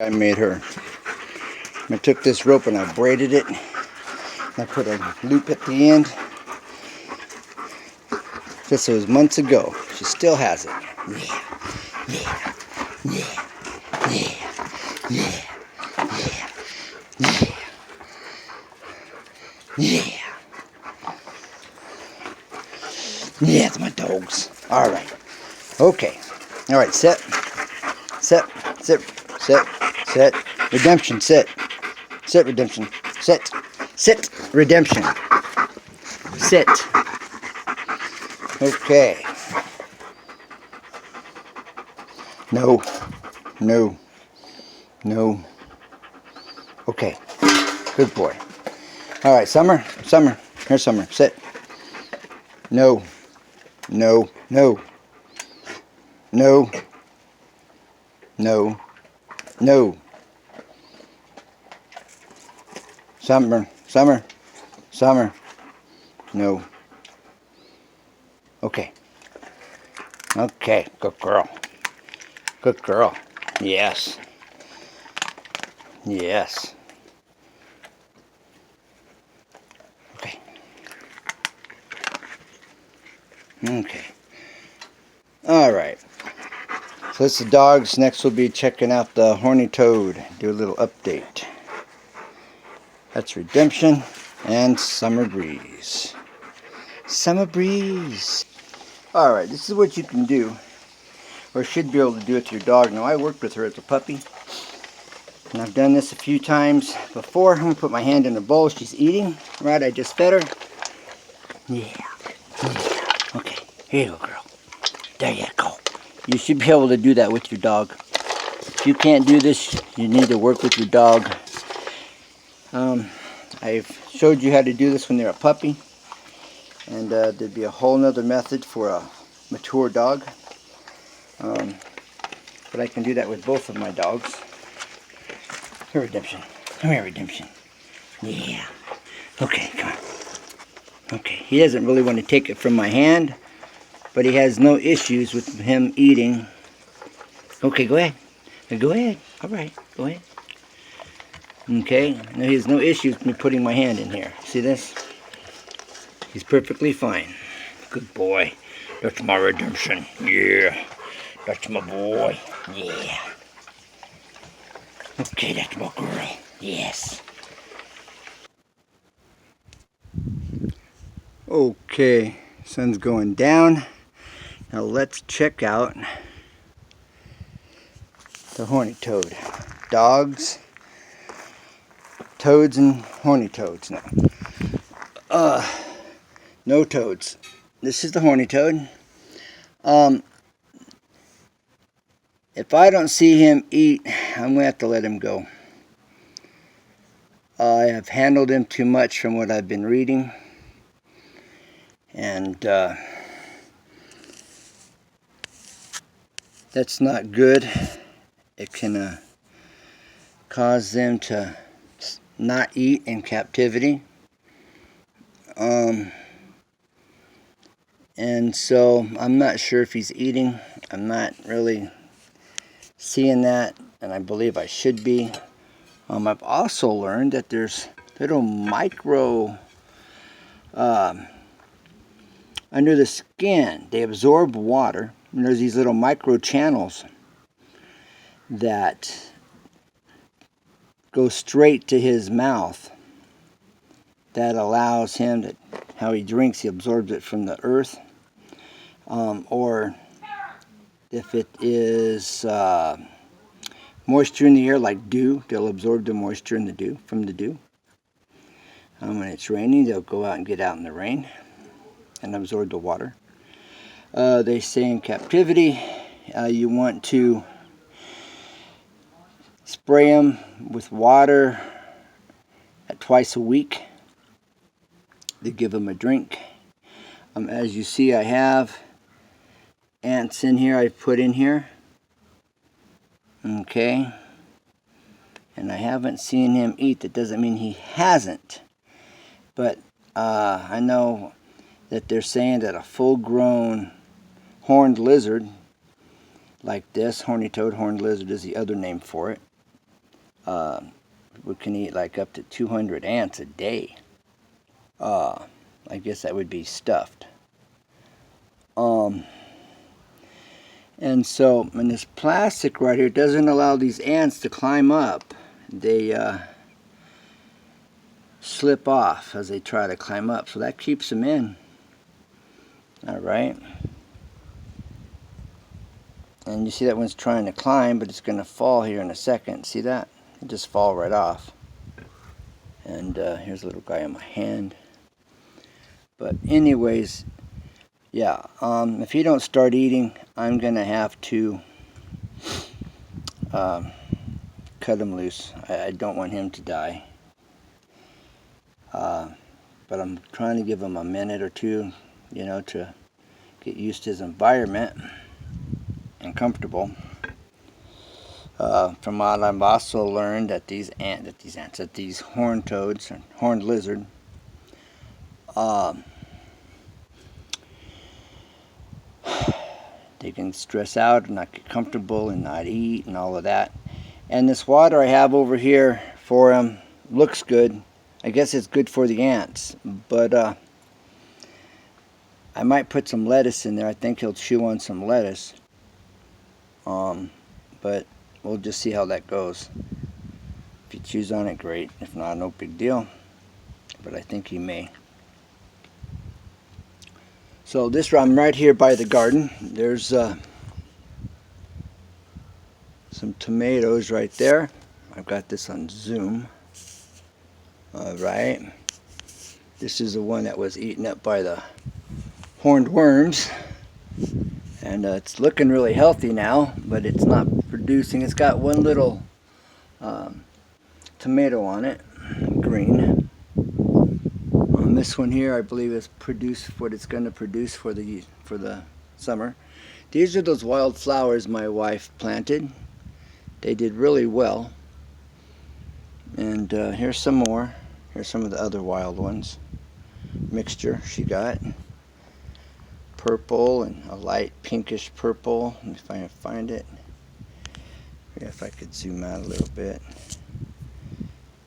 I made her. I took this rope and I braided it. I put a loop at the end. This was months ago. She still has it. Yeah, yeah, yeah, yeah, yeah, yeah, yeah. Yeah, it's my dogs. All right. Okay. All right. Set. Set. Sit. Set. Set. Redemption. Sit. Sit. Redemption. Sit. Sit. Redemption. Sit. Okay. No. No. No. Okay. Good boy. All right. Summer. Summer. Here's Summer. Sit. No. No. No. No. No. No. Summer. Summer. Summer. No. Okay. Okay. Good girl. Good girl. Yes. Yes. Okay. Okay. All right. So that's the dogs. Next we'll be checking out the Horny Toad. Do a little update. That's Redemption and Summer Breeze. Summer Breeze. All right. This is what you can do, or should be able to do with your dog. Now I worked with her as a puppy, and I've done this a few times before. I'm gonna put my hand in her bowl. She's eating. Right. I just fed her. Yeah. Okay. Here you go, girl. There you go. You should be able to do that with your dog. If you can't do this, you need to work with your dog. I've showed you how to do this when they're a puppy. And there'd be a whole nother method for a mature dog. But I can do that with both of my dogs. Here, Redemption. Come here, Redemption. Yeah. Okay, come on. Okay, he doesn't really want to take it from my hand, but he has no issues with him eating. Okay, go ahead. Go ahead. All right, go ahead. Okay, now he has no issues with me putting my hand in here. See this? He's perfectly fine. Good boy. That's my Redemption. Yeah. That's my boy. Yeah. Okay, that's my girl. Yes. Okay, sun's going down. Now let's check out the Horny Toad. Dogs, toads, and horny toads now. No toads. This is the Horny Toad. If I don't see him eat, I'm going to have to let him go. I have handled him too much from what I've been reading. And that's not good. It can cause them to not eat in captivity. And so I'm not sure if he's eating. I'm not really seeing that, and I believe I should be. I've also learned that there's little micro under the skin. They absorb water, and there's these little micro channels that go straight to his mouth. That allows him to, how he drinks, he absorbs it from the earth. Or if it is moisture in the air, like dew, they'll absorb the moisture in the dew, from the dew. When it's raining, they'll go out and get out in the rain and absorb the water. They say in captivity, you want to spray them with water twice a week. They give them a drink. As you see, I have ants in here I've put in here. Okay. And I haven't seen him eat. That doesn't mean he hasn't. But I know that they're saying that a full-grown horned lizard like this, horny toad, horned lizard is the other name for it, We can eat like up to 200 ants a day. I guess that would be stuffed. And so, and this plastic right here doesn't allow these ants to climb up. They slip off as they try to climb up, so that keeps them in. All right. And you see that one's trying to climb, but it's going to fall here in a second. See that? It just fall right off. And here's a little guy on my hand. But anyways, yeah, if he don't start eating, I'm going to have to cut him loose. I don't want him to die. But I'm trying to give him a minute or two, you know, to get used to his environment and comfortable. From what I've also learned that these horned toads, or horned lizard, they can stress out and not get comfortable and not eat and all of that. And this water I have over here for him looks good. I guess it's good for the ants, but I might put some lettuce in there. I think he'll chew on some lettuce. But we'll just see how that goes. If he chews on it, great. If not, no big deal. But I think he may. So I'm right here by the garden. There's some tomatoes right there. I've got this on Zoom. All right. This is the one that was eaten up by the horned worms. And it's looking really healthy now, but it's not producing. It's got one little tomato on it, green. On this one here, I believe it's produced what it's going to produce for the summer. These are those wild flowers my wife planted. They did really well. And here's some more. Here's some of the other wild ones. Mixture she got. Purple and a light pinkish purple. Let me see if I can find it. If I could zoom out a little bit.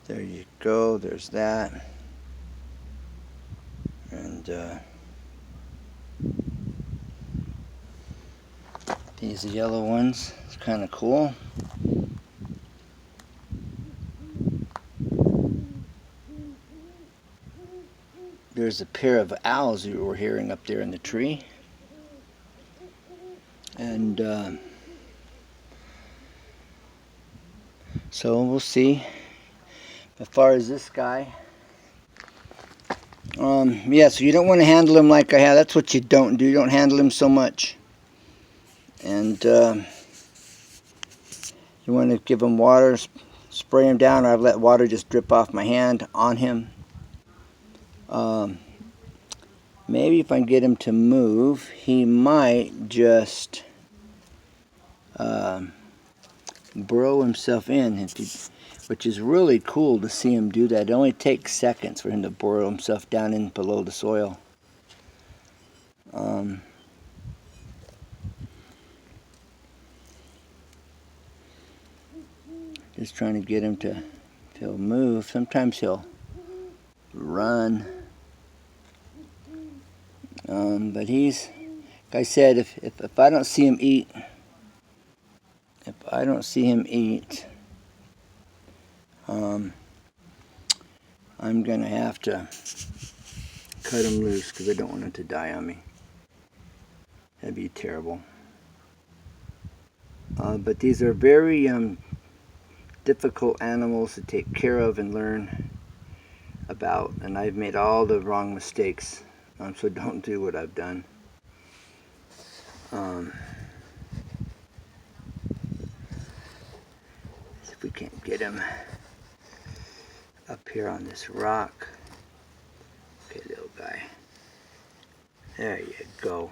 There you go. There's that. And these yellow ones. It's kind of cool. There's a pair of owls you were hearing up there in the tree. And so we'll see. As far as this guy, yeah, so you don't want to handle him like I have. That's what you don't do. You don't handle him so much. And you want to give him water, spray him down, or I've let water just drip off my hand on him. Maybe if I can get him to move, he might just burrow himself in, which is really cool to see him do that. It only takes seconds for him to burrow himself down in below the soil. Just trying to get him to, if he'll move. Sometimes he'll run. But he's, like I said, if I don't see him eat, I'm gonna have to cut him loose because I don't want him to die on me. That'd be terrible. But these are very difficult animals to take care of and learn about, and I've made all the wrong mistakes. So don't do what I've done. See if we can't get him up here on this rock. Okay, little guy. There you go.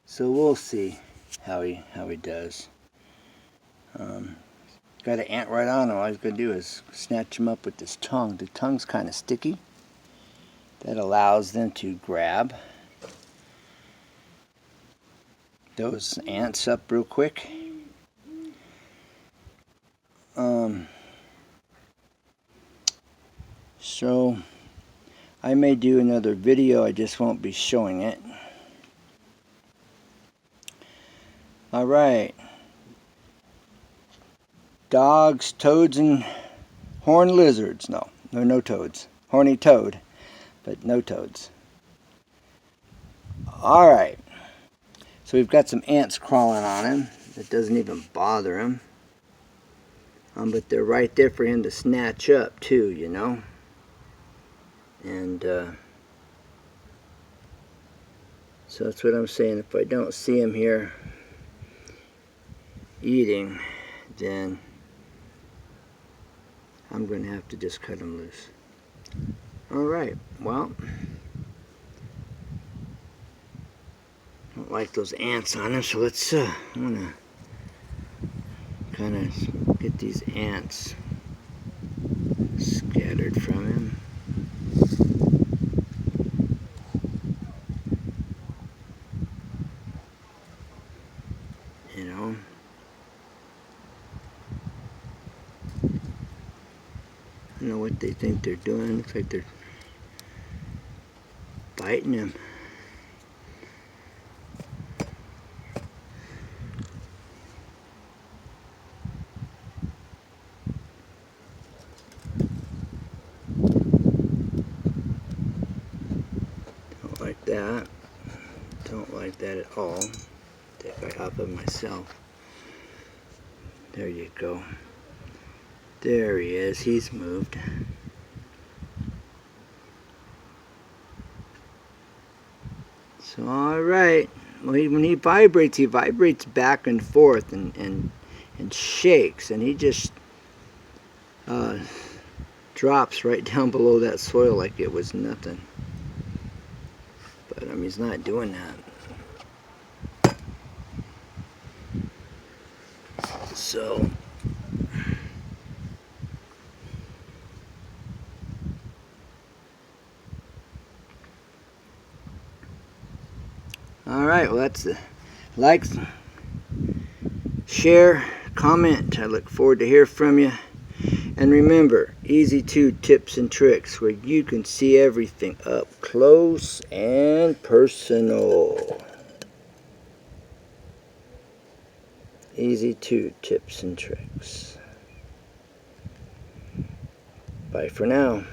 So we'll see how he does. Got an ant right on him. All he's gonna do is snatch him up with his tongue. The tongue's kind of sticky, that allows them to grab those ants up real quick. So I may do another video, I just won't be showing it. Alright. Dogs, toads, and horned lizards. No toads. Horny toad, but no toads. Alright. So we've got some ants crawling on him. That doesn't even bother him. But they're right there for him to snatch up too, you know. And so that's what I'm saying. If I don't see him here eating, then I'm going to have to just cut him loose. Alright, well, don't like those ants on him, so let's, I'm going to kind of get these ants scattered from him. You know. I don't know what they think they're doing. Looks like they're biting him. Don't like that. Don't like that at all. Take I off of myself. There you go. There he is. He's moved. So, alright. Well, when he vibrates back and forth and shakes. And he just drops right down below that soil like it was nothing. But, I mean, he's not doing that. So... Alright, well that's the like, share, comment. I look forward to hear from you. And remember, Easy 2 tips and tricks where you can see everything up close and personal. Easy 2 tips and tricks. Bye for now.